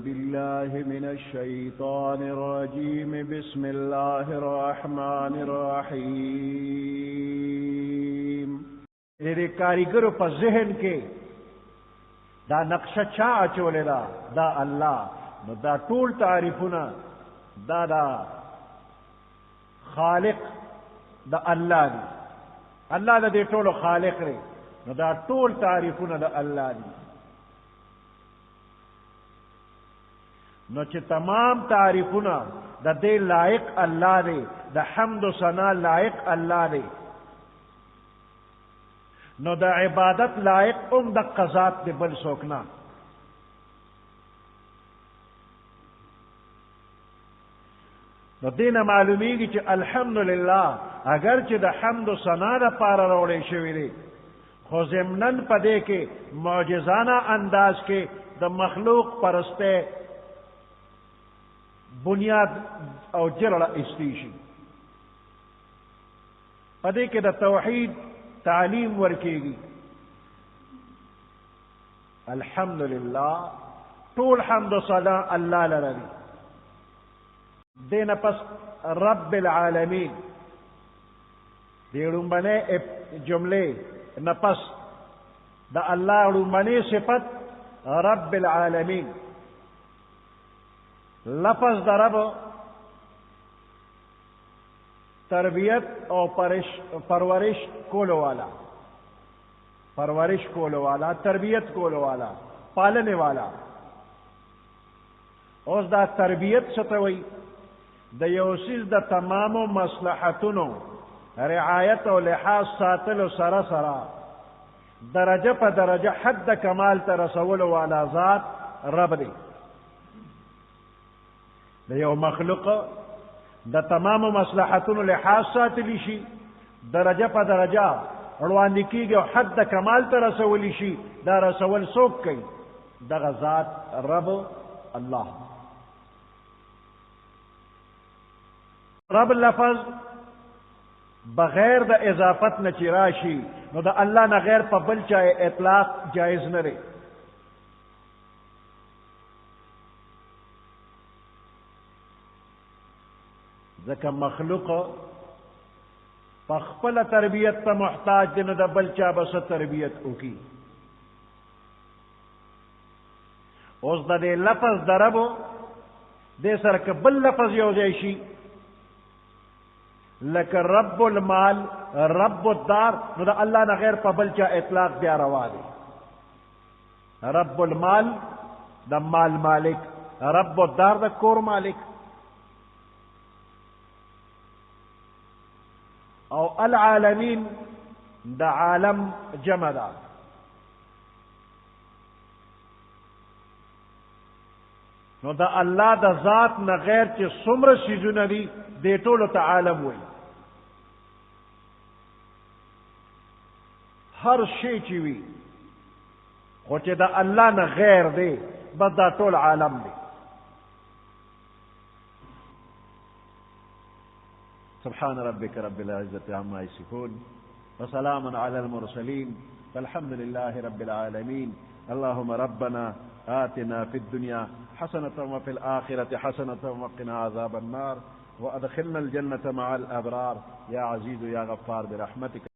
بالله من الشيطان الرجيم بسم الله الرحمن الرحيم. دې کاریګرو په ذهن کې دا نقشه چا اچولې ده؟ دا الله. نو دا ټول تعریفونه دا خالق دا الله دی. الله د دې ټولو خالق دی. نو دا ټول تعریفونه د الله دي. نو چې تمام تعریفونه د دې لایق الله دی، د حمد و ثنا لایق الله دی، نو د عبادت لایق د قضات دی، بل څوک نه. نو دینه معلومیږي چې الحمدلله اگر چې د حمد و ثنا لپاره راوړی شوی دی، خو ضمناً په دې کې معجزانه انداز کې د مخلوق پرسته بنیاد او جرړه ایستی شي. په دې کې د توحید تعلیم ورکېږي. الحمدلله ټول حمد و ثنا الله لره دی. دینه پس رب العالمین دې لومبنه جمله نفس دا الله لومبنه صفت رب العالمین. لفظ دا رب تربیت او پرورش کولو والا، پرورش کولو والا، تربیت کولو والا، پالنے والا. اوس دا تربیت ستوي د یو څیز د تمامو مصلحتونو رعایت او لحاظ ساتلو سره سره درجه په درجه حد کمال ته رسولو والا ذات رب دی. د یو مخلوق د تمامو مصلحتونو لحاظ ساتلی شي، درجه په درجه روان کیږي او حد کمال ته رسولی شي. دا رسول څوک کوي؟ دغه ذات رب الله. رب لفظ بغیر د اضافت نه چې راشي نو د الله نه غیر په بل چا اطلاق جایز نه دی. ځکه مخلوق په خپله تربیت ته محتاج دی، نو د بل چا به څه تربیت وکړي. اوس د دې لفظ د ربو دې سره که بل لفظ یو ځای شي لکه رب المال، رب الدار، نو د الله نه غیر په بل چا اطلاق بیا روا دی. رب المال د مال مالک، رب الدار د کور مالک، او العالمین د عالم جمع ده. نو د الله د ذات نه غیر چې څومره څیزونه دي دې ټولو ته عالم وایي. هر شی چې وي خو چې د الله نه غیر دی بس دا ټول عالم دی. سبحان ربك رب العزة عما يصفون وسلام على المرسلين والحمد لله رب العالمين. اللهم ربنا آتنا في الدنيا حسنة وفي الآخرة حسنة وقنا عذاب النار وأدخلنا الجنة مع الأبرار يا عزيز يا غفار برحمتك